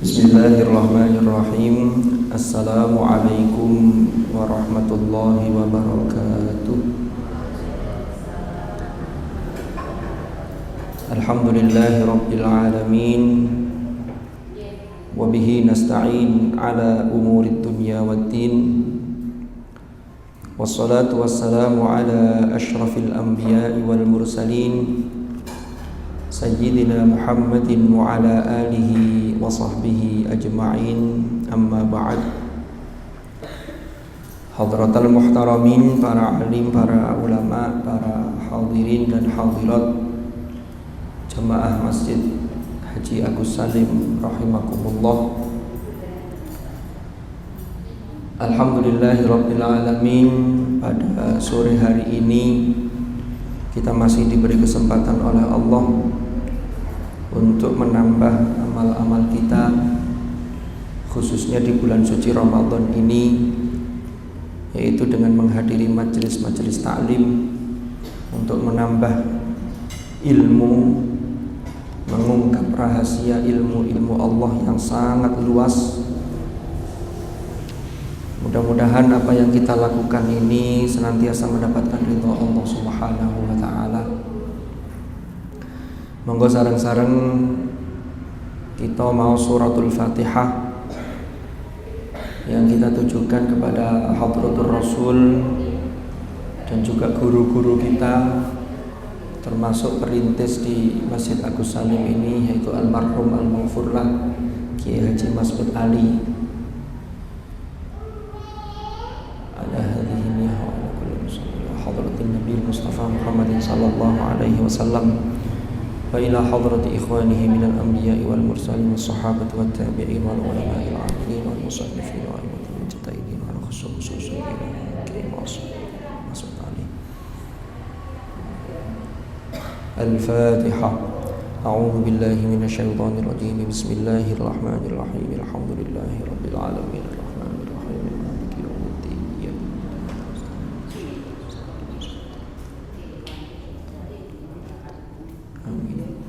Bismillahirrahmanirrahim. Assalamualaikum warahmatullahi wabarakatuh. Alhamdulillahi rabbil alamin. Wa bihi nasta'in ala umurid dunya waddin. Wassalatu wassalamu ala asyrafil anbiya'i wal mursalin Sayyidina Muhammadin wa ala alihi wa sahbihi ajma'in. Amma ba'd. Hadratal muhtaramin, para alim, para ulama, para hadirin dan hadirat jamaah Masjid Haji Agus Salim rahimakumullah. Alhamdulillahirabbil alamin. Pada sore hari ini kita masih diberi kesempatan oleh Allah untuk menambah amal-amal kita, khususnya di bulan suci Ramadan ini, yaitu dengan menghadiri majelis-majelis taklim untuk menambah ilmu, mengungkap rahasia ilmu-ilmu Allah yang sangat luas. Mudah-mudahan apa yang kita lakukan ini senantiasa mendapatkan ridha Allah Subhanahu wa taala. Monggo sareng-sareng kita mau suratul Fatihah yang kita tujukan kepada Hadratur Rasul dan juga guru-guru kita, termasuk perintis di Masjid Agus Salim ini, yaitu almarhum al-maghfurlah Kiai Haji Mas'ud Ali. Ala hadhihi niyah wa ala kulli muslim hadratin Nabi Mustafa Muhammadin sallallahu alaihi wasallam wa ila hadrati ikhwanihi minal anbiya'i wal mursalin was sahabati wat tabi'in wal ulama'il 'amilin wal musannifin wa imamul mujtahidin wal khususun Kiai Mas'ud Ali. Al-Fatihah. A'udzu billahi minasy syaithanir rajim. Bismillahirrahmanirrahim. Alhamdulillahi rabbil alamin. Arrahmanir rahim. Maliki yaumiddin. Amin.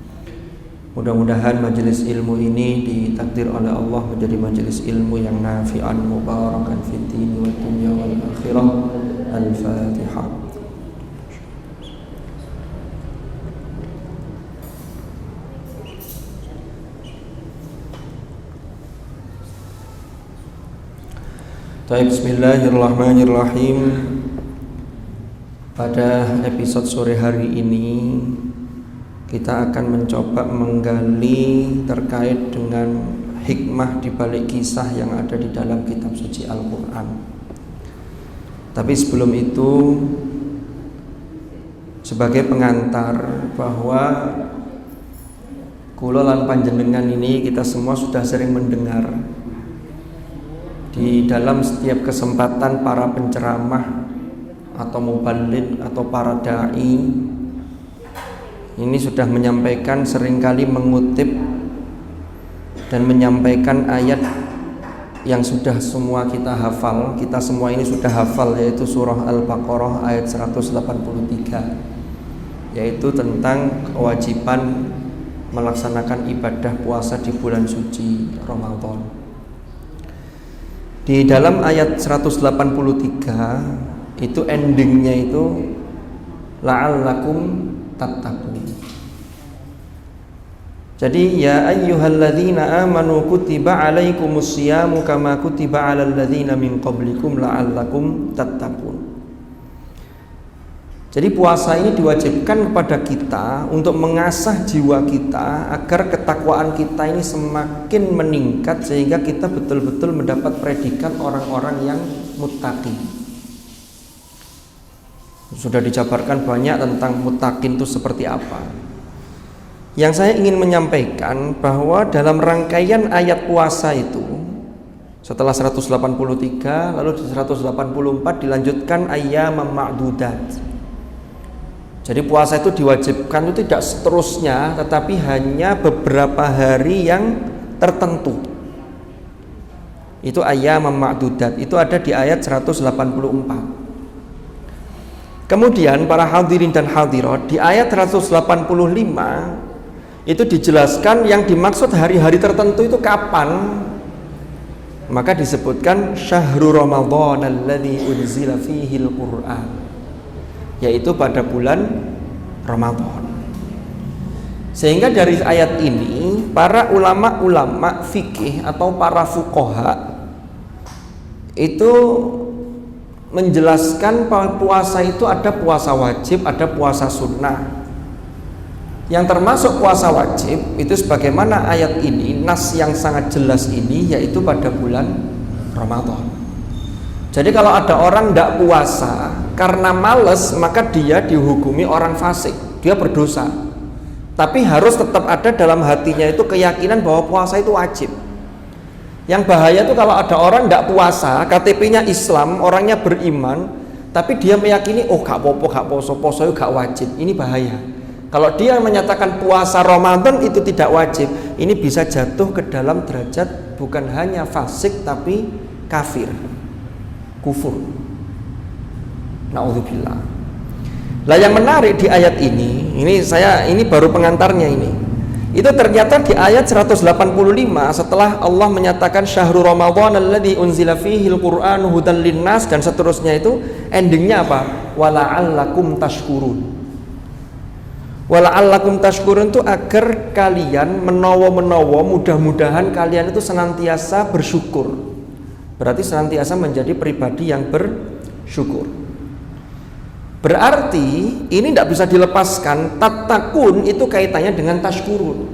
Mudah-mudahan majelis ilmu ini ditakdir oleh Allah menjadi majelis ilmu yang nafi'an mubarakan fid din wa dunya wal akhirah. Al-Fatihah. Bismillahirrahmanirrahim. Pada episode sore hari ini kita akan mencoba menggali terkait dengan hikmah di balik kisah yang ada di dalam kitab suci Al-Quran. Tapi sebelum itu, sebagai pengantar bahwa kula lan panjenengan ini kita semua sudah sering mendengar di dalam setiap kesempatan para penceramah atau muballigh atau para dai ini sudah menyampaikan, seringkali mengutip dan menyampaikan ayat yang sudah semua kita hafal. Kita semua ini sudah hafal, yaitu surah Al-Baqarah ayat 183, yaitu tentang kewajiban melaksanakan ibadah puasa di bulan suci Ramadan. Di dalam ayat 183 itu endingnya itu la'allakum tattaqun. Jadi ya ayyuhalladzina amanu kutiba alaikumus syiyamu kama kutiba alal ladzina min qablikum la'allakum tattaqun. Jadi puasa ini diwajibkan kepada kita untuk mengasah jiwa kita agar ketakwaan kita ini semakin meningkat, sehingga kita betul-betul mendapat predikat orang-orang yang muttaqin. Sudah dijabarkan banyak tentang muttaqin itu seperti apa. Yang saya ingin menyampaikan bahwa dalam rangkaian ayat puasa itu, setelah 183 lalu di 184 dilanjutkan ayyamam ma'dudat. Jadi puasa itu diwajibkan itu tidak seterusnya, tetapi hanya beberapa hari yang tertentu. Itu ayyamam ma'dudat, itu ada di ayat 184. Kemudian para hadirin dan hadirat, di ayat 185 itu dijelaskan yang dimaksud hari-hari tertentu itu kapan. Maka disebutkan syahrul Ramadan alladzi unzila fihil Qur'an, yaitu pada bulan Ramadan. Sehingga dari ayat ini para ulama-ulama fikih atau para fuqaha itu menjelaskan bahwa puasa itu ada puasa wajib, ada puasa sunnah. Yang termasuk puasa wajib itu sebagaimana ayat ini, nas yang sangat jelas ini, yaitu pada bulan Ramadan. Jadi kalau ada orang tidak puasa karena males, maka dia dihukumi orang fasik, dia berdosa. Tapi harus tetap ada dalam hatinya itu keyakinan bahwa puasa itu wajib. Yang bahaya itu kalau ada orang tidak puasa, KTP-nya Islam, orangnya beriman, tapi dia meyakini oh gak popo, gak poso itu gak wajib. Ini bahaya. Kalau dia menyatakan puasa Ramadan itu tidak wajib, ini bisa jatuh ke dalam derajat bukan hanya fasik tapi kafir, kufur. Na'udzubillah. Lah yang menarik di ayat ini baru pengantarnya ini. Itu ternyata di ayat 185 setelah Allah menyatakan syahrul Ramadan alladzi unzila fihil Qur'anu hudan linnas dan seterusnya, itu endingnya apa? Wala'allakum tashkurun. Wala'allakum tashkurun itu agar kalian menawa mudah-mudahan kalian itu senantiasa bersyukur. Berarti senantiasa menjadi pribadi yang bersyukur. Berarti ini tidak bisa dilepaskan. Tattaqun itu kaitannya dengan tashkurun.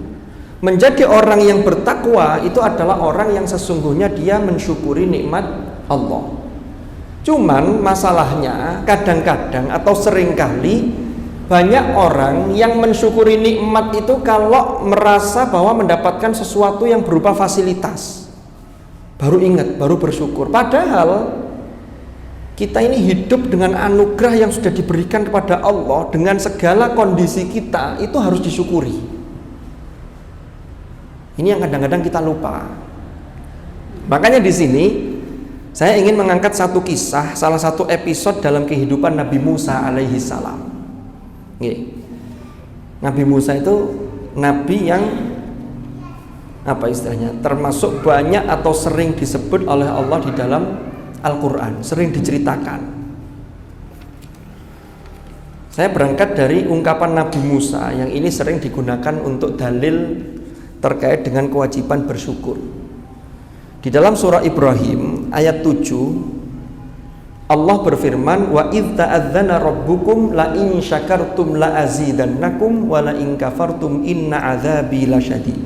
Menjadi orang yang bertakwa itu adalah orang yang sesungguhnya dia mensyukuri nikmat Allah. Cuman masalahnya kadang-kadang atau seringkali banyak orang yang mensyukuri nikmat itu kalau merasa bahwa mendapatkan sesuatu yang berupa fasilitas, baru ingat, baru bersyukur. Padahal kita ini hidup dengan anugerah yang sudah diberikan kepada Allah, dengan segala kondisi kita itu harus disyukuri. Ini yang kadang-kadang kita lupa. Makanya di sini saya ingin mengangkat satu kisah, salah satu episode dalam kehidupan Nabi Musa alaihi salam. Nabi Musa itu nabi yang apa istilahnya, termasuk banyak atau sering disebut oleh Allah di dalam Al-Quran, sering diceritakan. Saya berangkat dari ungkapan Nabi Musa yang ini sering digunakan untuk dalil terkait dengan kewajiban bersyukur. Di dalam surah Ibrahim ayat 7 Allah berfirman, wa idz ta'adzana rabbukum la in syakartum la azidannakum wa la in kafartum inna adzabi lasyadid.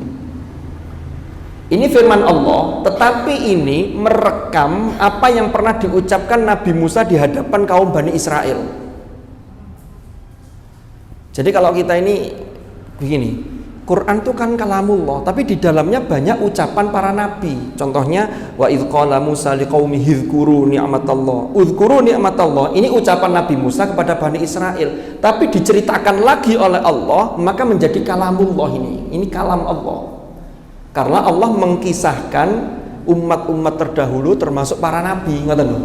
Ini firman Allah, tetapi ini merekam apa yang pernah diucapkan Nabi Musa di hadapan kaum Bani Israel. Jadi kalau kita ini begini, Quran itu kan kalamullah, tapi di dalamnya banyak ucapan para nabi. Contohnya wa idz qala Musa liqaumihi dzkuru ni'matallah. Udzkuru ni'matallah. Ini ucapan Nabi Musa kepada Bani Israel, tapi diceritakan lagi oleh Allah, maka menjadi kalamullah ini. Ini kalam Allah. Karena Allah mengkisahkan umat-umat terdahulu termasuk para nabi, ngoten lho.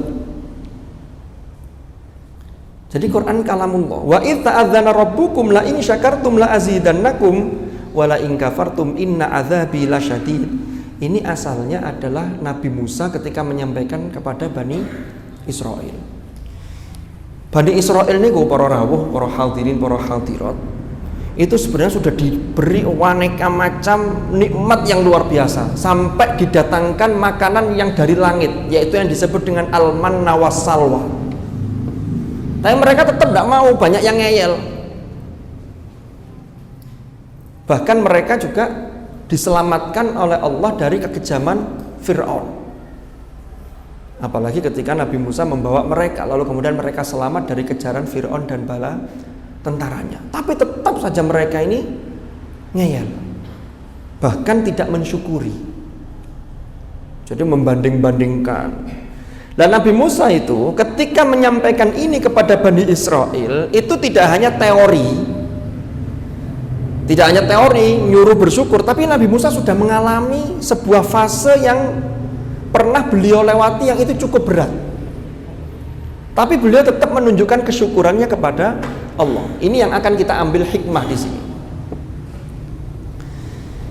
Jadi Quran kalamullah. Wa idz ta'adzana rabbukum la in syakartum la azidannakum wala in kafartum inna adzabi lasyadid. Ini asalnya adalah Nabi Musa ketika menyampaikan kepada Bani Israel. Bani Israel ini para rawuh, para hadirin, para hadirat, itu sebenarnya sudah diberi aneka macam nikmat yang luar biasa, sampai didatangkan makanan yang dari langit, yaitu yang disebut dengan al-manna wassalwa. Tapi mereka tetap tidak mau, banyak yang ngeyel. Bahkan mereka juga diselamatkan oleh Allah dari kekejaman Fir'aun. Apalagi ketika Nabi Musa membawa mereka, lalu kemudian mereka selamat dari kejaran Fir'aun dan bala tentaranya. Tapi tetap saja mereka ini ngeyel, bahkan tidak mensyukuri. Jadi membanding-bandingkan. Dan Nabi Musa itu ketika menyampaikan ini kepada Bani Israel, itu tidak hanya teori, tidak hanya teori nyuruh bersyukur, tapi Nabi Musa sudah mengalami sebuah fase yang pernah beliau lewati yang itu cukup berat. Tapi beliau tetap menunjukkan kesyukurannya kepada Allah. Ini yang akan kita ambil hikmah di sini.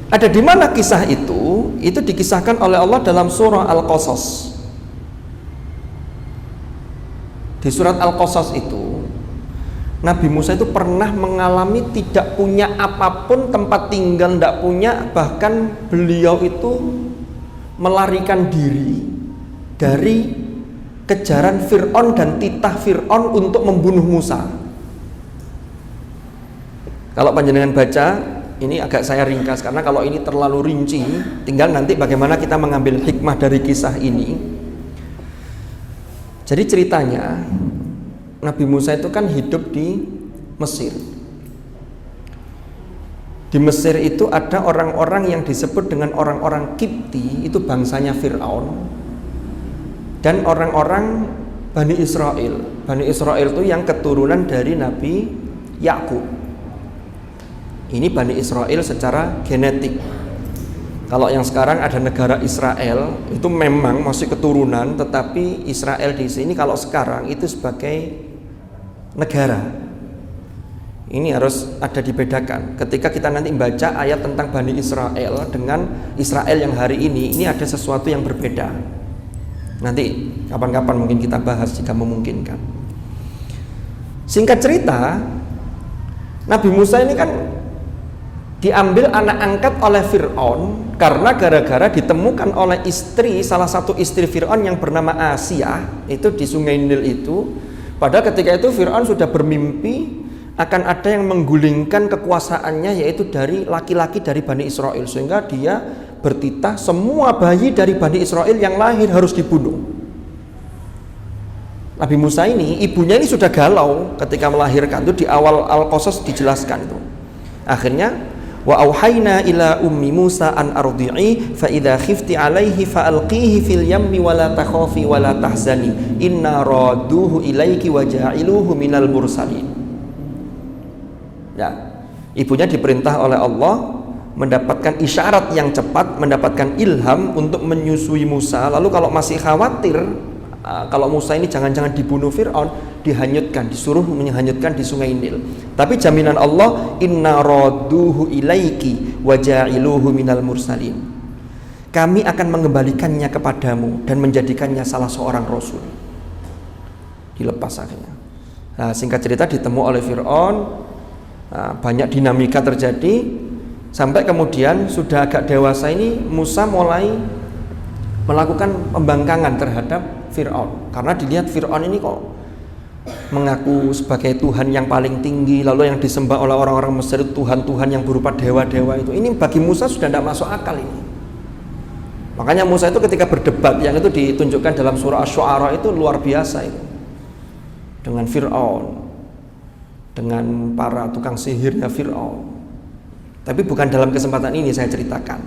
Ada di mana kisah itu? Itu dikisahkan oleh Allah dalam surah Al-Qasas. Di surat Al-Qasas itu, Nabi Musa itu pernah mengalami tidak punya apapun, tempat tinggal tidak punya, bahkan beliau itu melarikan diri dari kejaran Fir'aun dan titah Fir'aun untuk membunuh Musa. Kalau panjenengan baca, ini agak saya ringkas karena kalau ini terlalu rinci, tinggal nanti bagaimana kita mengambil hikmah dari kisah ini. Jadi ceritanya, Nabi Musa itu kan hidup di Mesir. Di Mesir itu ada orang-orang yang disebut dengan orang-orang Kipti, itu bangsanya Fir'aun, dan orang-orang Bani Israel. Bani Israel itu yang keturunan dari Nabi Yakub. Ini Bani Israel secara genetik. Kalau yang sekarang ada negara Israel, itu memang masih keturunan, tetapi Israel di sini kalau sekarang itu sebagai negara. Ini harus ada dibedakan. Ketika kita nanti membaca ayat tentang Bani Israel dengan Israel yang hari ini ada sesuatu yang berbeda. Nanti kapan-kapan mungkin kita bahas jika memungkinkan. Singkat cerita, Nabi Musa ini kan diambil anak angkat oleh Fir'aun karena gara-gara ditemukan oleh istri, salah satu istri Fir'aun yang bernama Asia itu di Sungai Nil itu. Padahal ketika itu Fir'aun sudah bermimpi akan ada yang menggulingkan kekuasaannya, yaitu dari laki-laki dari Bani Israel, sehingga dia bertitah semua bayi dari Bani Israel yang lahir harus dibunuh. Nabi Musa ini, ibunya ini sudah galau ketika melahirkan, itu di awal Al-Qasas dijelaskan itu. Akhirnya wa auhayna ila ummi Musa an ardi'i fa idza khifti 'alaihi fa alqihi fil yammi wa la takhafi wa la tahzani inna raduhu ilaiki wa ja'iluhu minal mursalin. Ya, ibunya diperintah oleh Allah mendapatkan isyarat yang cepat, mendapatkan ilham untuk menyusui Musa. Lalu kalau masih khawatir kalau Musa ini jangan-jangan dibunuh Fir'aun, dihanyutkan, disuruh menghanyutkan di Sungai Nil. Tapi jaminan Allah, inna raduhu ilaiki wa ja'iluhu minal mursalin. Kami akan mengembalikannya kepadamu dan menjadikannya salah seorang rasul. Dilepas akhirnya. Nah, singkat cerita ditemu oleh Fir'aun. Nah, banyak dinamika terjadi sampai kemudian sudah agak dewasa ini Musa mulai melakukan pembangkangan terhadap Fir'aun, karena dilihat Fir'aun ini kok mengaku sebagai Tuhan yang paling tinggi, lalu yang disembah oleh orang-orang Mesir Tuhan-Tuhan yang berupa dewa-dewa itu. Ini bagi Musa sudah tidak masuk akal ini. Makanya Musa itu ketika berdebat, yang itu ditunjukkan dalam surah Asy-Syu'ara itu luar biasa itu, dengan Fir'aun, dengan para tukang sihirnya Fir'aun. Tapi bukan dalam kesempatan ini saya ceritakan.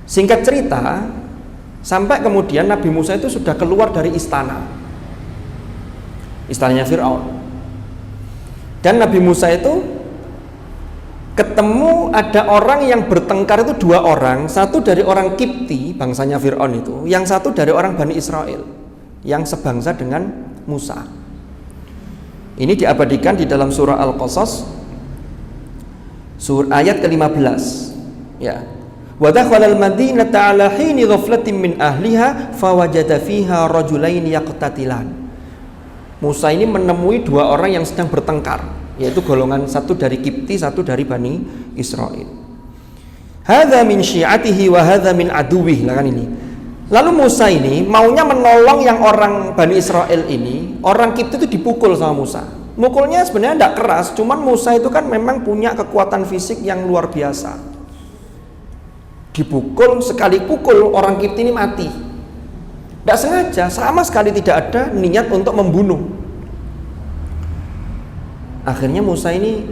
Singkat cerita, sampai kemudian Nabi Musa itu sudah keluar dari istananya Fir'aun. Dan Nabi Musa itu ketemu ada orang yang bertengkar itu dua orang, satu dari orang Kipti, bangsanya Fir'aun itu, yang satu dari orang Bani Israel, yang sebangsa dengan Musa. Ini diabadikan di dalam surah Al-Qasas, surah ayat ke-15. Ya. Wa dakhala al-madinata 'ala hini ghaflatin min ahliha fawajada fiha rajulain yaqtatilan. Musa ini menemui dua orang yang sedang bertengkar, yaitu golongan satu dari Kipti, satu dari Bani Israel. Hadza min syi'atihi wa hadza min aduwih, lah kan ini. Lalu Musa ini maunya menolong yang orang Bani Israel ini, orang Kipti itu dipukul sama Musa. Mukulnya sebenarnya tidak keras, cuman Musa itu kan memang punya kekuatan fisik yang luar biasa. Dipukul, sekali pukul orang Kipti ini mati. Tidak sengaja, sama sekali tidak ada niat untuk membunuh. Akhirnya Musa ini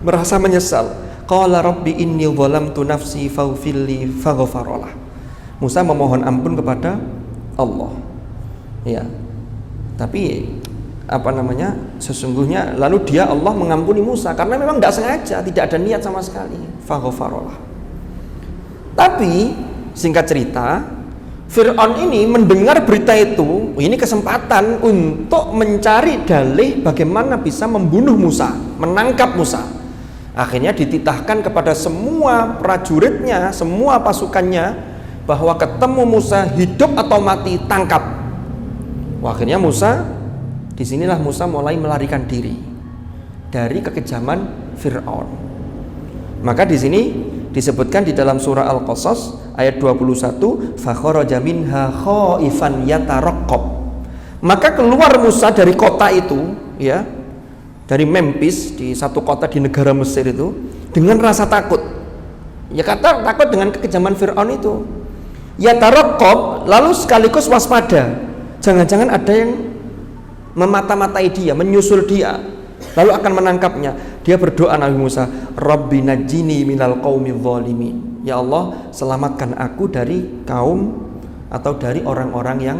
merasa menyesal. Qala rabbi inni zalamtu nafsi faghfirli faghfaralah. Musa memohon ampun kepada Allah. Ya. Tapi sesungguhnya lalu dia Allah mengampuni Musa karena memang tidak sengaja, tidak ada niat sama sekali. Faghfaralah. Tapi singkat cerita, Fir'aun ini mendengar berita itu, ini kesempatan untuk mencari dalih bagaimana bisa membunuh Musa, menangkap Musa. Akhirnya dititahkan kepada semua prajuritnya, semua pasukannya, bahwa ketemu Musa hidup atau mati tangkap. Wah, akhirnya disinilah Musa mulai melarikan diri dari kekejaman Fir'aun. Maka di sini disebutkan di dalam surah Al-Qasas ayat 21, fakharaja minha khaifan yataraqqab. Maka keluar Musa dari kota itu, ya, dari Memphis, di satu kota di negara Mesir itu, dengan rasa takut. Ya, kata takut dengan kekejaman Fir'aun itu. Yataraqqab, lalu sekaligus waspada. Jangan-jangan ada yang memata-matai dia, menyusul dia, lalu akan menangkapnya. Dia berdoa, Nabi Musa, Rabbi najjini minal qaumidz zalimin. Ya Allah, selamatkan aku dari kaum atau dari orang-orang yang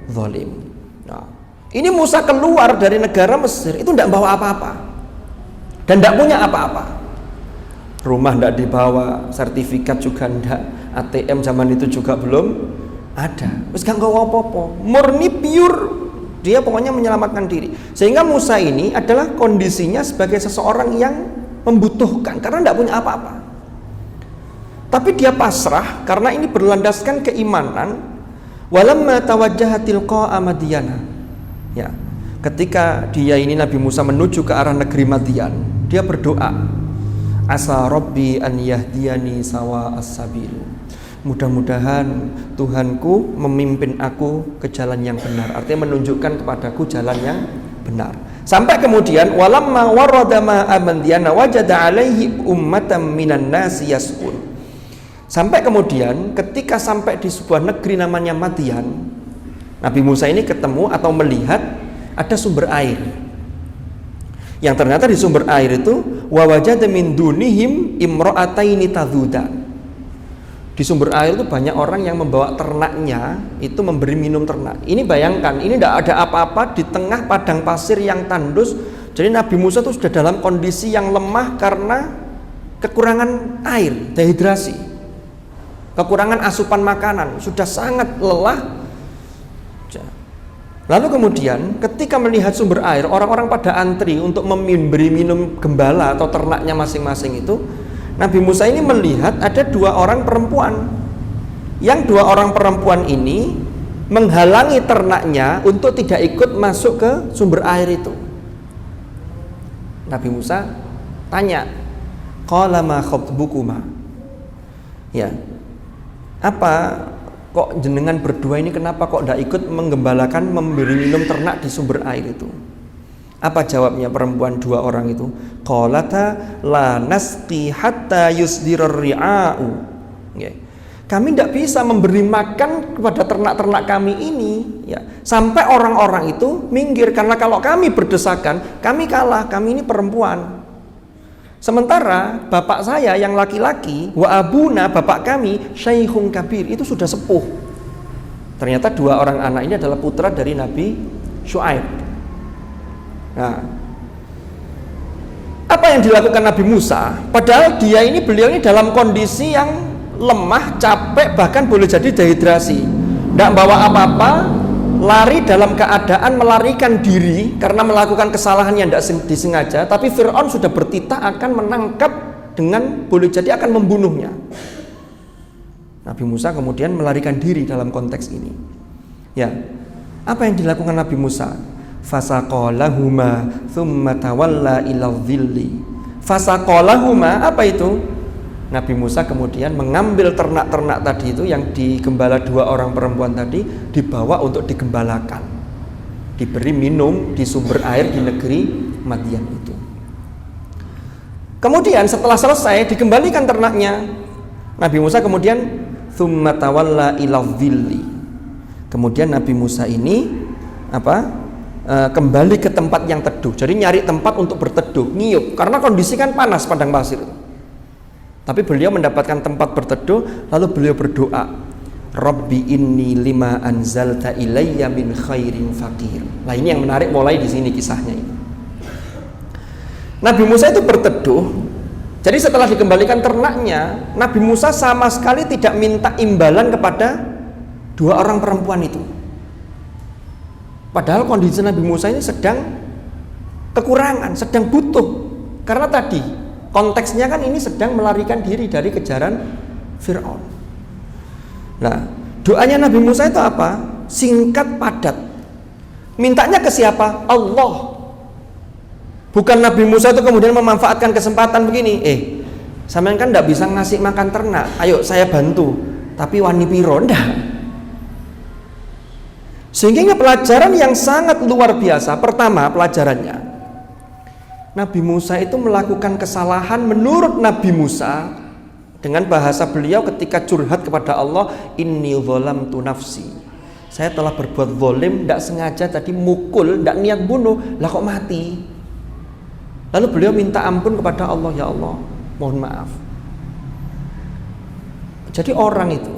zalim. Nah, ini Musa keluar dari negara Mesir itu tidak bawa apa-apa dan tidak punya apa-apa. Rumah tidak dibawa, sertifikat juga tidak, ATM zaman itu juga belum ada. Terus gak bawa apa-apa, murni pure. Dia pokoknya menyelamatkan diri. Sehingga Musa ini adalah kondisinya sebagai seseorang yang membutuhkan karena tidak punya apa-apa. Tapi dia pasrah karena ini berlandaskan keimanan. Walamma tawajjaha tilqa'a Madyana. Ya. Ketika dia ini Nabi Musa menuju ke arah negeri Madyan, dia berdoa, asa rabbi an yahdiyani sawa as-sabil. Mudah-mudahan Tuhanku memimpin aku ke jalan yang benar. Artinya menunjukkan kepadaku jalan yang benar. Sampai kemudian walamma warada ma'a Madyana wajada alaihi ummatan minan nasi yasqun. Sampai kemudian ketika sampai di sebuah negeri namanya Madyan, Nabi Musa ini ketemu atau melihat ada sumber air. Yang ternyata di sumber air itu wa wajada min dunihim imra'ataini tadhudan. Di sumber air itu banyak orang yang membawa ternaknya itu memberi minum ternak. Ini bayangkan, ini tidak ada apa-apa di tengah padang pasir yang tandus. Jadi Nabi Musa itu sudah dalam kondisi yang lemah karena kekurangan air, dehidrasi, kekurangan asupan makanan, sudah sangat lelah. Lalu kemudian ketika melihat sumber air, orang-orang pada antri untuk memberi minum gembala atau ternaknya masing-masing itu. Nabi Musa ini melihat ada dua orang perempuan. Yang dua orang perempuan ini menghalangi ternaknya untuk tidak ikut masuk ke sumber air itu. Nabi Musa tanya, qala ma khatbukuma? Ya. Apa kok jenengan berdua ini kenapa kok tidak ikut menggembalakan memberi minum ternak di sumber air itu? Apa jawabnya perempuan dua orang itu? Qalata la nasqi hatta yusdirar ri'a'u. Kami tidak bisa memberi makan kepada ternak-ternak kami ini, ya, sampai orang-orang itu minggir, karena kalau kami berdesakan, kami kalah, kami ini perempuan. Sementara bapak saya yang laki-laki, wa abuna, bapak kami, syaikhun kabir, itu sudah sepuh. Ternyata dua orang anak ini adalah putra dari Nabi Syuaib. Nah, apa yang dilakukan Nabi Musa? Padahal beliau ini dalam kondisi yang lemah, capek, bahkan boleh jadi dehidrasi, tidak bawa apa-apa, lari dalam keadaan melarikan diri karena melakukan kesalahan yang tidak disengaja. Tapi Fir'aun sudah bertitah akan menangkap dengan boleh jadi akan membunuhnya. Nabi Musa kemudian melarikan diri dalam konteks ini. Ya, apa yang dilakukan Nabi Musa? Fasaqalahuma thumma tawalla ila dhilli. Fasaqalahuma, apa itu? Nabi Musa kemudian mengambil ternak-ternak tadi itu yang digembala dua orang perempuan tadi, dibawa untuk digembalakan, diberi minum di sumber air di negeri Madyan itu. Kemudian setelah selesai dikembalikan ternaknya, Nabi Musa kemudian thumma tawalla ila dhilli. Kemudian Nabi Musa ini kembali ke tempat yang teduh. Jadi nyari tempat untuk berteduh, ngiyup, karena kondisi kan panas padang pasir. Tapi beliau mendapatkan tempat berteduh, lalu beliau berdoa, Rabbi inni lima anzalta ilayya min khairin faqir. Nah, ini yang menarik mulai di sini kisahnya ini. Nabi Musa itu berteduh. Jadi setelah dikembalikan ternaknya, Nabi Musa sama sekali tidak minta imbalan kepada dua orang perempuan itu. Padahal kondisi Nabi Musa ini sedang kekurangan, sedang butuh. Karena tadi Konteksnya kan ini sedang melarikan diri dari kejaran Fir'aun. Nah, doanya Nabi Musa itu apa? Singkat, padat. Mintanya ke siapa? Allah. Bukan Nabi Musa itu kemudian memanfaatkan kesempatan begini, sampean kan tidak bisa ngasih makan ternak, ayo saya bantu, tapi wani piro, ndak. Sehingga pelajaran yang sangat luar biasa. Pertama pelajarannya, Nabi Musa itu melakukan kesalahan menurut Nabi Musa dengan bahasa beliau ketika curhat kepada Allah, inni zalamtu nafsi, saya telah berbuat zalim, tidak sengaja tadi mukul, tidak niat bunuh, lah kok mati. Lalu beliau minta ampun kepada Allah, ya Allah, mohon maaf. Jadi orang itu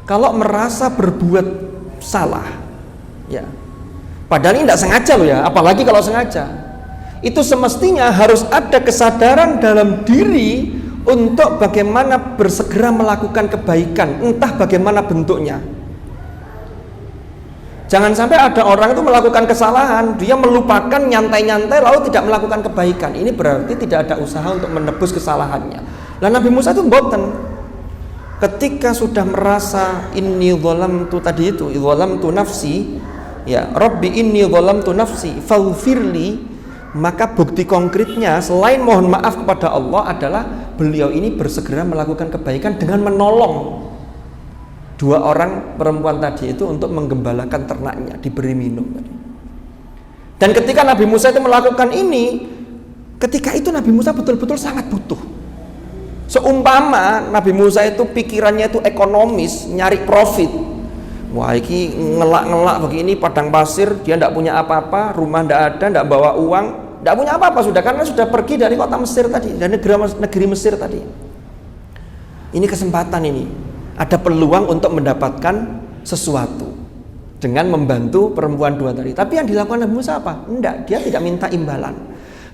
kalau merasa berbuat salah, ya, padahal ini tidak sengaja loh ya, apalagi kalau sengaja, itu semestinya harus ada kesadaran dalam diri untuk bagaimana bersegera melakukan kebaikan, entah bagaimana bentuknya. Jangan sampai ada orang itu melakukan kesalahan, dia melupakan, nyantai-nyantai lalu tidak melakukan kebaikan. Ini berarti tidak ada usaha untuk menebus kesalahannya. Lah Nabi Musa itu mboten. Ketika sudah merasa inni zalamtu tadi itu, zalamtu nafsi, ya Rabbi inni zalamtu nafsi faghfirli, maka bukti konkretnya selain mohon maaf kepada Allah adalah beliau ini bersegera melakukan kebaikan dengan menolong dua orang perempuan tadi itu untuk menggembalakan ternaknya, diberi minum. Dan ketika Nabi Musa itu melakukan ini, ketika itu Nabi Musa betul-betul sangat butuh. Seumpama Nabi Musa itu pikirannya itu ekonomis, nyari profit. Wah, ini ngelak-ngelak begini padang pasir, dia tidak punya apa-apa, rumah tidak ada, tidak bawa uang, tidak punya apa-apa sudah, karena sudah pergi dari kota Mesir tadi, dari negeri Mesir tadi. Ini kesempatan ini, ada peluang untuk mendapatkan sesuatu dengan membantu perempuan dua tadi. Tapi yang dilakukan Nabi Musa apa? Enggak, dia tidak minta imbalan.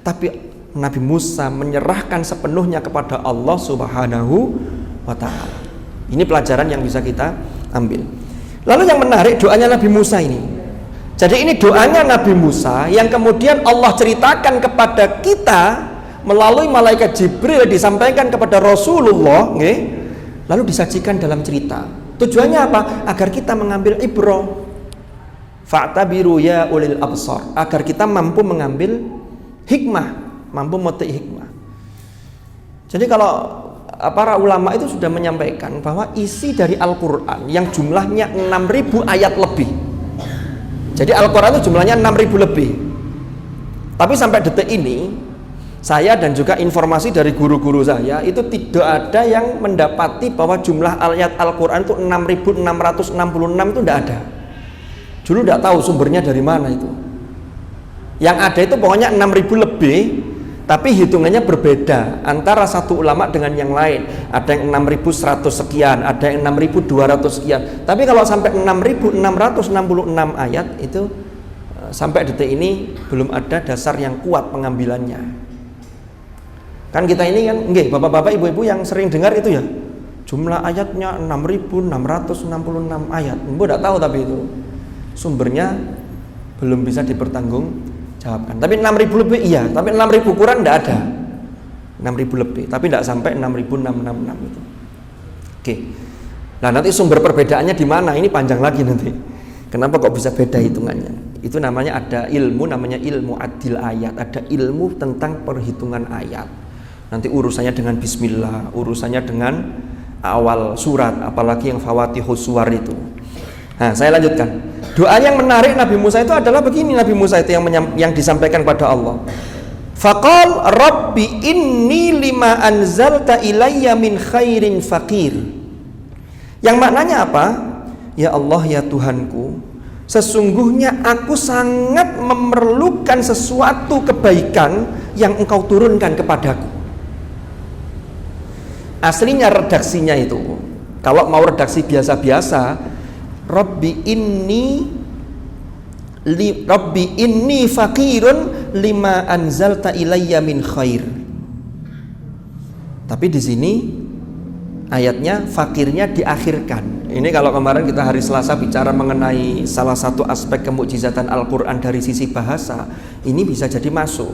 Tapi Nabi Musa menyerahkan sepenuhnya kepada Allah Subhanahu wa ta'ala. Ini pelajaran yang bisa kita ambil. Lalu yang menarik doanya Nabi Musa ini. Jadi ini doanya Nabi Musa yang kemudian Allah ceritakan kepada kita melalui malaikat Jibril, disampaikan kepada Rasulullah, lalu disajikan dalam cerita. Tujuannya apa? Agar kita mengambil ibrah. Fa'tabiru ya ulil absar, agar kita mampu mengambil hikmah, mampu memetik hikmah. Jadi kalau para ulama itu sudah menyampaikan bahwa isi dari Al-Quran yang jumlahnya 6.000 ayat lebih. Jadi Al-Quran itu jumlahnya 6.000 lebih. Tapi sampai detik ini, saya dan juga informasi dari guru-guru saya itu tidak ada yang mendapati bahwa jumlah ayat Al-Quran itu 6.666 itu tidak ada. Dulu tidak tahu sumbernya dari mana itu. Yang ada itu pokoknya 6.000 lebih, tapi hitungannya berbeda antara satu ulama dengan yang lain. Ada yang 6.100 sekian, ada yang 6.200 sekian. Tapi kalau sampai 6.666 ayat itu sampai detik ini belum ada dasar yang kuat pengambilannya. Kan kita ini kan, bapak-bapak, ibu-ibu yang sering dengar itu ya, jumlah ayatnya 6.666 ayat. Ibu tidak tahu, tapi itu sumbernya belum bisa dipertanggung jawabkan. Tapi 6.000 lebih iya, tapi 6.000 kurang tidak ada. 6.000 lebih, tapi tidak sampai 6.666 itu. Oke. Nah, nanti sumber perbedaannya di mana? Ini panjang lagi nanti. Kenapa kok bisa beda hitungannya? Itu namanya ada ilmu, namanya ilmu adil ayat. Ada ilmu tentang perhitungan ayat. Nanti urusannya dengan bismillah, urusannya dengan awal surat, apalagi yang fawatihus suwar itu. Nah, saya lanjutkan. Doa yang menarik Nabi Musa itu adalah begini. Nabi Musa itu yang disampaikan pada Allah. Faqal Rabbi inni lima anzalta ilayya min khairin faqir. Yang maknanya apa? Ya Allah, ya Tuhanku, sesungguhnya aku sangat memerlukan sesuatu kebaikan yang Engkau turunkan kepadaku. Aslinya redaksinya itu, kalau mau redaksi biasa-biasa, Rabbi inni faqirun lima anzalta ilayya min khair. Tapi di sini ayatnya fakirnya diakhirkan. Ini kalau kemarin kita hari Selasa bicara mengenai salah satu aspek kemukjizatan Al-Quran dari sisi bahasa, ini bisa jadi masuk.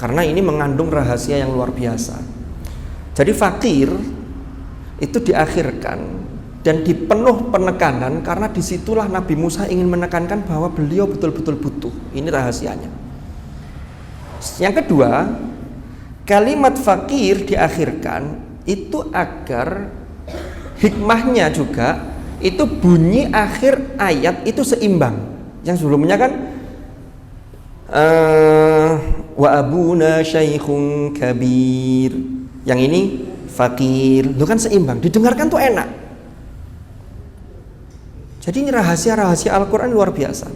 karena ini mengandung rahasia yang luar biasa. Jadi fakir itu diakhirkan dan dipenuh penekanan karena disitulah Nabi Musa ingin menekankan bahwa beliau betul-betul butuh. Ini rahasianya. Yang kedua, kalimat fakir diakhirkan itu agar hikmahnya juga itu bunyi akhir ayat itu seimbang. Yang sebelumnya kan wa abuna syaikhun kabir. Yang ini fakir. Itu kan seimbang, didengarkan tuh enak. Jadi ini rahasia-rahasia Al-Quran luar biasa.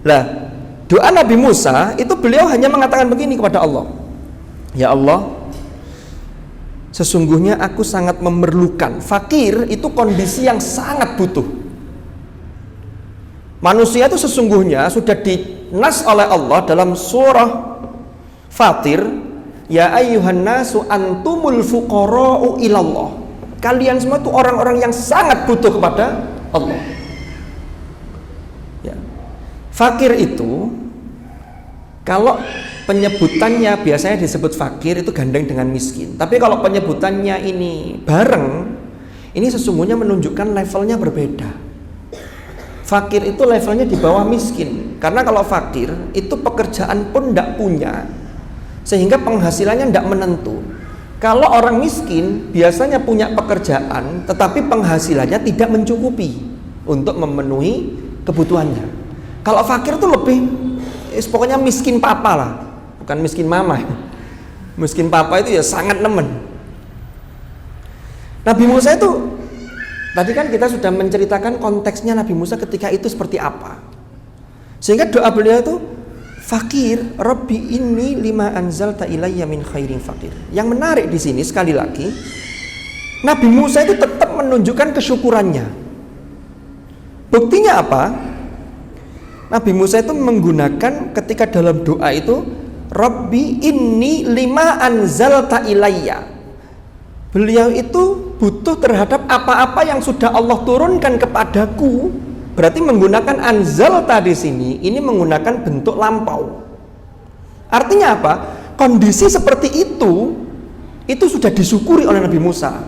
Lah, doa Nabi Musa itu beliau hanya mengatakan begini kepada Allah. Ya Allah, sesungguhnya aku sangat memerlukan. Fakir itu kondisi yang sangat butuh. Manusia itu sesungguhnya sudah dinas oleh Allah dalam surah Fatir, ya ayyuhan nasu antumul fuqara'u ilallah. Kalian semua itu orang-orang yang sangat butuh kepada Allah. Ya. Fakir itu kalau penyebutannya biasanya disebut fakir itu gandeng dengan miskin. Tapi kalau penyebutannya ini bareng, ini sesungguhnya menunjukkan levelnya berbeda. Fakir itu levelnya di bawah miskin. Karena kalau fakir itu pekerjaan pun tidak punya, sehingga penghasilannya tidak menentu. Kalau orang miskin biasanya punya pekerjaan, tetapi penghasilannya tidak mencukupi untuk memenuhi kebutuhannya. Kalau fakir itu lebih, pokoknya miskin papa lah, bukan miskin mama. Miskin papa itu ya sangat nemen. Nabi Musa itu, tadi kan kita sudah menceritakan konteksnya Nabi Musa ketika itu seperti apa. Sehingga doa beliau itu fakir, Rabbi inni lima anzalta ilayya min khairin fakir. Yang menarik di sini sekali lagi, Nabi Musa itu tetap menunjukkan kesyukurannya. Buktinya apa? Nabi Musa itu menggunakan ketika dalam doa itu, Rabbi inni lima anzalta ilayya. Beliau itu butuh terhadap apa-apa yang sudah Allah turunkan kepadaku. Berarti menggunakan anzalta di sini ini menggunakan bentuk lampau. Artinya apa? Kondisi seperti itu sudah disyukuri oleh Nabi Musa.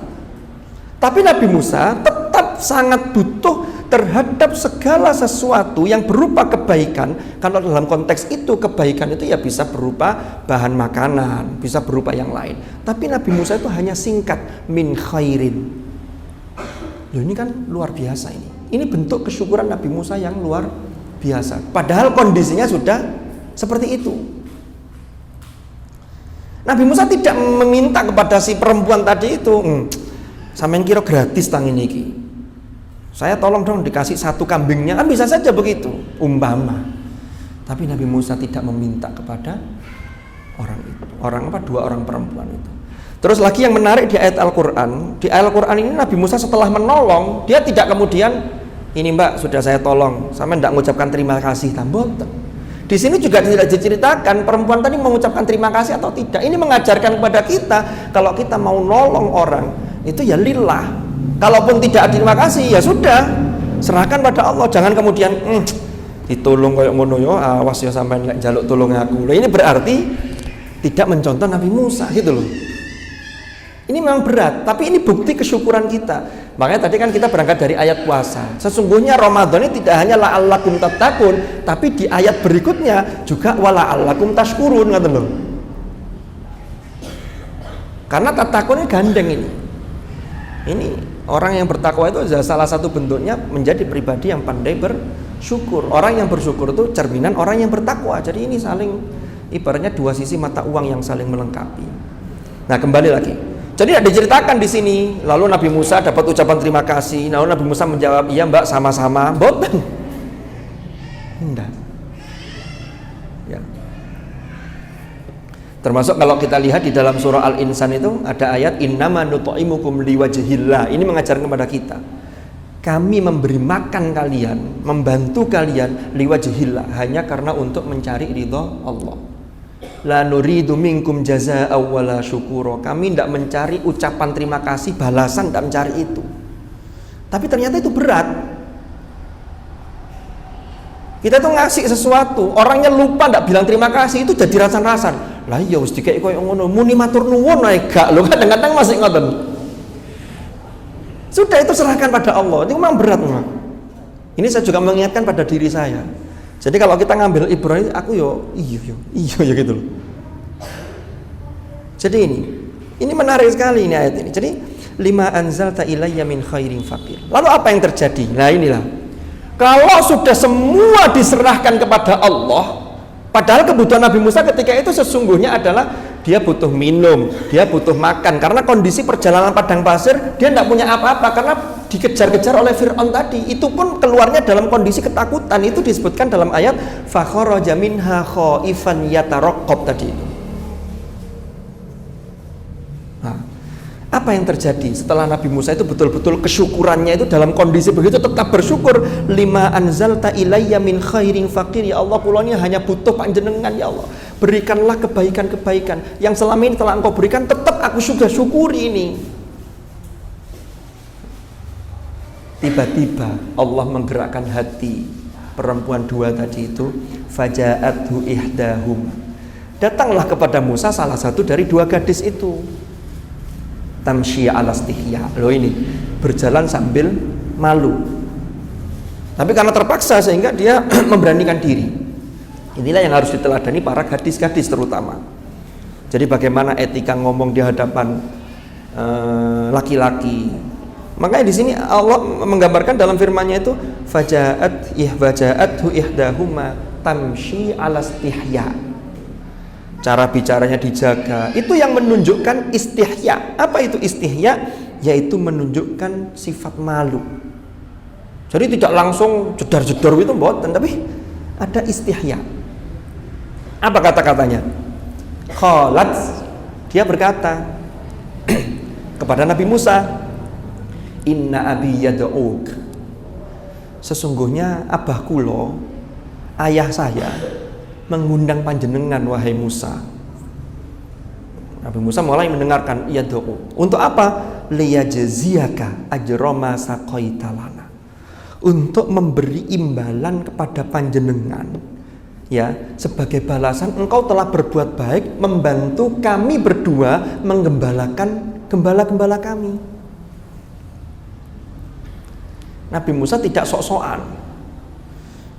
Tapi Nabi Musa tetap sangat butuh terhadap segala sesuatu yang berupa kebaikan. Kalau dalam konteks itu kebaikan itu ya bisa berupa bahan makanan, bisa berupa yang lain. Tapi Nabi Musa itu hanya singkat min khairin. Loh, ini kan luar biasa ini. Ini bentuk kesyukuran Nabi Musa yang luar biasa. Padahal kondisinya sudah seperti itu. Nabi Musa tidak meminta kepada si perempuan tadi itu, sampeyan kira gratis tang ini. Saya tolong dong dikasih satu kambingnya, kan bisa saja begitu, umpama. Tapi Nabi Musa tidak meminta kepada orang itu. Dua orang perempuan itu. Terus lagi yang menarik di ayat Al-Quran, di ayat Al-Quran ini Nabi Musa setelah menolong, dia tidak kemudian, ini mbak sudah saya tolong, sama tidak mengucapkan terima kasih, tamboten. Di sini juga tidak diceritakan perempuan tadi mengucapkan terima kasih atau tidak. Ini mengajarkan kepada kita, kalau kita mau nolong orang, itu ya lillah. Kalaupun tidak terima kasih, ya sudah, serahkan pada Allah. Jangan kemudian, ditolong kayak ngono yo, awas ya sampai nggak jaluk tolong aku. Nah, ini berarti tidak mencontoh Nabi Musa gitu loh. Ini memang berat, tapi ini bukti kesyukuran kita. Makanya tadi kan kita berangkat dari ayat puasa. Sesungguhnya Ramadan ini tidak hanya la'allakum tattaqun, tapi di ayat berikutnya juga wala'allakum tashkurun, ngoten lho. Karena tattaqun ini gandeng ini. Ini orang yang bertakwa itu salah satu bentuknya menjadi pribadi yang pandai bersyukur. Orang yang bersyukur itu cerminan orang yang bertakwa. Jadi ini saling, ibaratnya dua sisi mata uang yang saling melengkapi. Nah, kembali lagi. Jadi ada diceritakan di sini. Lalu Nabi Musa dapat ucapan terima kasih. Lalu Nabi Musa menjawab, iya mbak, sama-sama. Boten. Enggak. Ya. Termasuk kalau kita lihat di dalam surah Al-Insan itu ada ayat innama nut'imukum liwajhillah. Ini mengajarkan kepada kita. Kami memberi makan kalian, membantu kalian liwajhillah, hanya karena untuk mencari ridha Allah. La nuridu minkum jazaa'a wala syukura. Kami tidak mencari ucapan terima kasih, balasan, tidak mencari itu. Tapi ternyata itu berat. Kita tuh ngasih sesuatu, orangnya lupa tidak bilang terima kasih, itu jadi rasan-rasan. Lah iya wis dikek koyo ngono, muni matur nuwun ae gak lho, kadang-kadang masih ngoten. Sudah itu serahkan pada Allah. Itu memang berat memang. Ini saya juga mengingatkan pada diri saya. Jadi kalau kita ngambil ibrah ini, aku iya gitu loh. Jadi ini menarik sekali ini ayat ini. Jadi lima anzalta ilayya min khairin faqir. Lalu apa yang terjadi? Nah inilah. Kalau sudah semua diserahkan kepada Allah, padahal kebutuhan Nabi Musa ketika itu sesungguhnya adalah dia butuh minum, dia butuh makan, karena kondisi perjalanan padang pasir dia tidak punya apa-apa karena dikejar-kejar oleh Fir'aun tadi. Itu pun keluarnya dalam kondisi ketakutan. Itu disebutkan dalam ayat fakharaja minha khaifan yataraqqab tadi itu. Nah, apa yang terjadi setelah Nabi Musa itu betul-betul kesyukurannya itu dalam kondisi begitu tetap bersyukur, lima anzalta ilayya min khairin faqir, ya Allah kula ini hanya butuh panjenengan ya Allah, berikanlah kebaikan-kebaikan yang selama ini telah engkau berikan, tetap aku sudah syukuri ini. Tiba-tiba Allah menggerakkan hati perempuan dua tadi itu, faja'athu ihdahum, datanglah kepada Musa salah satu dari dua gadis itu, tamshi ala istihya, loh ini berjalan sambil malu, tapi karena terpaksa sehingga dia memberanikan diri. Inilah yang harus diteladani para gadis-gadis terutama. Jadi bagaimana etika ngomong di hadapan laki-laki. Makanya di sini Allah menggambarkan dalam firman-Nya itu faja'athu ihdahuma tamshi ala istihya. Cara bicaranya dijaga. Itu yang menunjukkan istihya. Apa itu istihya? Yaitu menunjukkan sifat malu. Jadi tidak langsung jedar-jedar itu mboten, tapi ada istihya. Apa kata-katanya? Qalat, dia berkata kepada Nabi Musa, inna abi yad'uk, sesungguhnya abah kulo, ayah saya mengundang panjenengan wahai Musa. Nabi Musa mulai mendengarkan yad'uk. Untuk apa? Liyajziyaka ajrama saqaita lana, untuk memberi imbalan kepada panjenengan, ya, sebagai balasan engkau telah berbuat baik membantu kami berdua menggembalakan gembala-gembala kami. Nabi Musa tidak sok-sokan.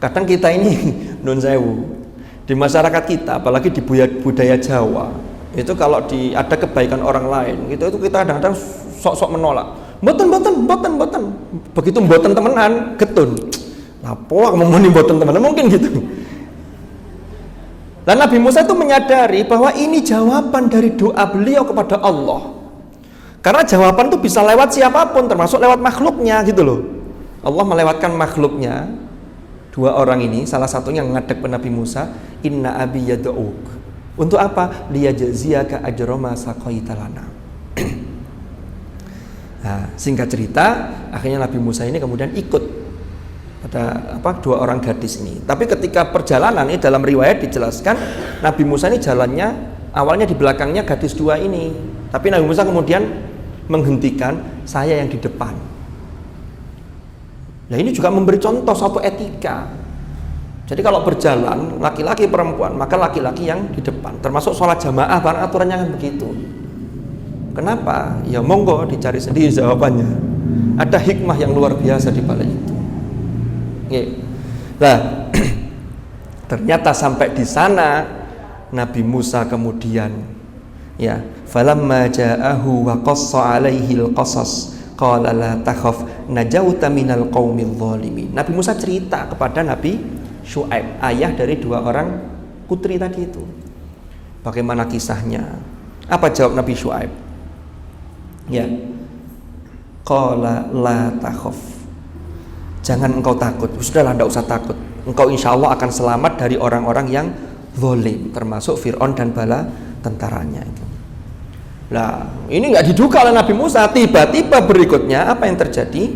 Kadang kita ini nun sewu di masyarakat kita, apalagi di budaya Jawa, itu kalau ada kebaikan orang lain itu kita kadang-kadang sok-sok menolak. Mboten. Begitu mboten temenan, getun. Lapo mau muni mboten temenan, mungkin gitu. Dan Nabi Musa itu menyadari bahwa ini jawaban dari doa beliau kepada Allah. Karena jawaban itu bisa lewat siapapun, termasuk lewat makhluknya gitu loh. Allah melewatkan makhluknya, dua orang ini, salah satunya ngadek ke Nabi Musa, inna abi yad'uk. Untuk apa? Liyajziyaka ajrama saqaita lana. Nah, singkat cerita, akhirnya Nabi Musa ini kemudian ikut pada dua orang gadis ini. Tapi ketika perjalanan ini dalam riwayat dijelaskan Nabi Musa ini jalannya awalnya di belakangnya gadis dua ini, tapi Nabi Musa kemudian menghentikan, saya yang di depan. Nah ini juga memberi contoh satu etika. Jadi kalau berjalan laki-laki perempuan, maka laki-laki yang di depan, termasuk sholat jamaah, barang aturannya kan begitu. Kenapa? Ya monggo dicari sendiri jawabannya. Ada hikmah yang luar biasa di balik itu. Nah, ternyata sampai di sana Nabi Musa kemudian, ya, falamma ja'ahu wa qassa 'alaihi al-qasas qala la takhaf najauta minal qaumil zalimin. Nabi Musa cerita kepada Nabi Syuaib, ayah dari dua orang putri tadi itu. Bagaimana kisahnya? Apa jawab Nabi Syuaib? Ya. Qala la takhaf. Jangan engkau takut. Sudahlah, tidak usah takut. Engkau insya Allah akan selamat dari orang-orang yang zalim, termasuk Fir'aun dan bala tentaranya itu. Nah, ini nggak diduga oleh Nabi Musa. Tiba-tiba berikutnya apa yang terjadi?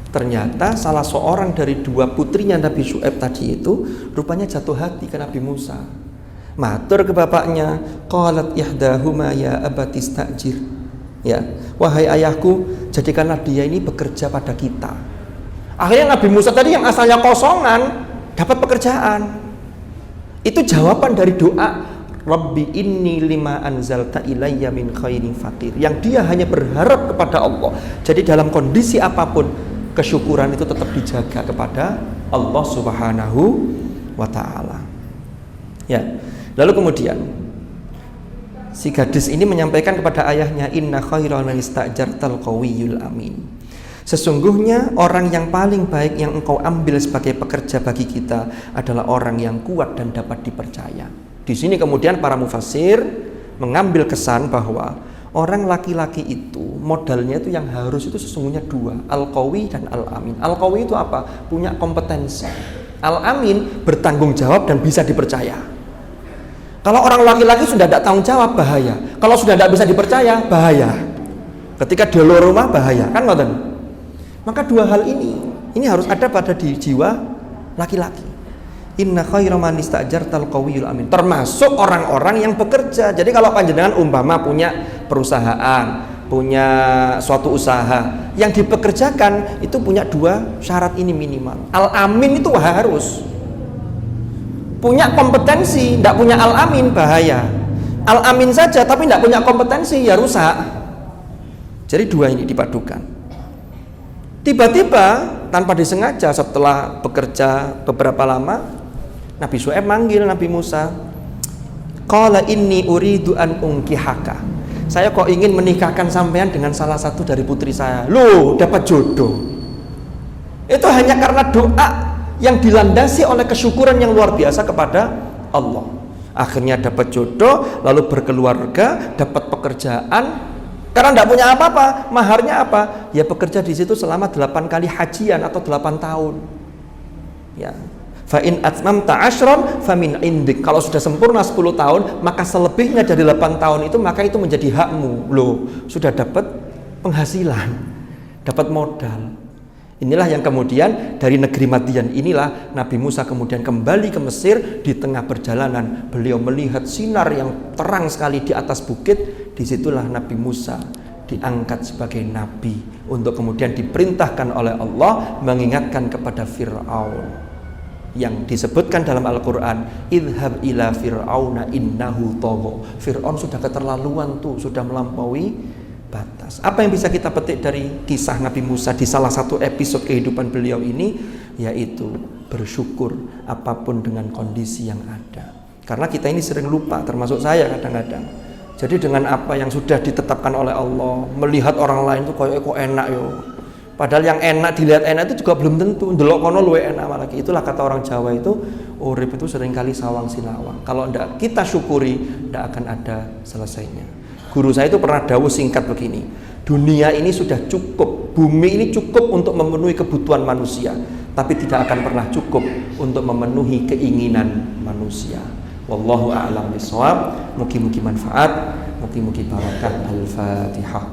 Ternyata salah seorang dari dua putrinya Nabi Syuaib tadi itu rupanya jatuh hati ke Nabi Musa. Matur ke bapaknya, qalat ihdahuma ya abati istajir. Ya, wahai ayahku, jadikanlah dia ini bekerja pada kita. Akhirnya Nabi Musa tadi yang asalnya kosongan dapat pekerjaan. Itu jawaban dari doa Rabbi inni lima anzalta ilayya min khairin faqir. Yang dia hanya berharap kepada Allah. Jadi dalam kondisi apapun, kesyukuran itu tetap dijaga kepada Allah Subhanahu wa ta'ala. Ya. Lalu kemudian si gadis ini menyampaikan kepada ayahnya, inna khairal man istajartal qawiyyul amin. Sesungguhnya orang yang paling baik yang engkau ambil sebagai pekerja bagi kita adalah orang yang kuat dan dapat dipercaya. Di sini kemudian para mufassir mengambil kesan bahwa orang laki-laki itu modalnya itu yang harus itu sesungguhnya dua, al-qawi dan al-amin. Al-qawi itu apa? Punya kompetensi. Al-amin bertanggung jawab dan bisa dipercaya. Kalau orang laki-laki sudah tidak tanggung jawab, bahaya. Kalau sudah tidak bisa dipercaya, bahaya. Ketika di luar rumah, bahaya. Kan ngoten? Maka dua hal ini harus ada pada di jiwa laki-laki. Inna khairal man istajartal qawiyyul amin. Termasuk orang-orang yang bekerja. Jadi kalau panjenengan umpama punya perusahaan, punya suatu usaha, yang dipekerjakan itu punya dua syarat ini minimal. Al-amin itu harus punya kompetensi. Tidak punya al-amin, bahaya. Al-amin saja tapi tidak punya kompetensi, ya rusak. Jadi dua ini dipadukan. Tiba-tiba tanpa disengaja setelah bekerja beberapa lama, Nabi Syuaib manggil Nabi Musa. Qala inni uridu an unkihaka. Saya kok ingin menikahkan sampean dengan salah satu dari putri saya. Loh, dapat jodoh. Itu hanya karena doa yang dilandasi oleh kesyukuran yang luar biasa kepada Allah. Akhirnya dapat jodoh, lalu berkeluarga, dapat pekerjaan. Karena tidak punya apa-apa, maharnya apa? Ya bekerja di situ selama 8 kali hajian atau 8 tahun. Ya. Fa in atmamta 'ashran famin indik. Kalau sudah sempurna 10 tahun, maka selebihnya dari 8 tahun itu maka itu menjadi hakmu. Loh, sudah dapat penghasilan, dapat modal. Inilah yang kemudian dari negeri Madian inilah Nabi Musa kemudian kembali ke Mesir. Di tengah perjalanan beliau melihat sinar yang terang sekali di atas bukit. Disitulah Nabi Musa diangkat sebagai nabi untuk kemudian diperintahkan oleh Allah mengingatkan kepada Fir'aun yang disebutkan dalam Al-Quran, idhab ila fir'auna innahu tagha. Fir'aun sudah keterlaluan tuh, sudah melampaui batas. Apa yang bisa kita petik dari kisah Nabi Musa di salah satu episode kehidupan beliau ini, yaitu bersyukur apapun dengan kondisi yang ada. Karena kita ini sering lupa, termasuk saya kadang-kadang. Jadi dengan apa yang sudah ditetapkan oleh Allah, melihat orang lain tuh kok enak yo. Padahal yang enak dilihat enak itu juga belum tentu. Ndelok kono luwe enak malah. Itulah kata orang Jawa itu, urip itu seringkali sawang sinawang. Kalau ndak kita syukuri, ndak akan ada selesainya. Guru saya itu pernah dawuh singkat begini. Dunia ini sudah cukup, bumi ini cukup untuk memenuhi kebutuhan manusia, tapi tidak akan pernah cukup untuk memenuhi keinginan manusia. Wallahu a'lam bishawab. Mugi-mugi manfaat, mugi-mugi barakah. Al-Fatihah.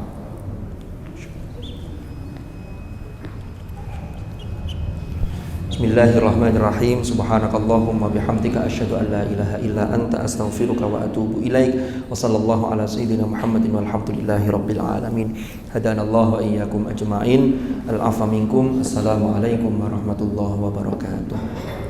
Bismillahirrahmanirrahim. Subhanakallahumma bihamdika asyhadu an la ilaha illa anta astaghfiruka wa atubu ilaik. Wa sallallahu ala sayyidina Muhammadin walhamdulillahi rabbil alamin. Hadanallahu wa iyyakum ajma'in. Al-'afwa minkum. Assalamualaikum warahmatullahi wabarakatuh.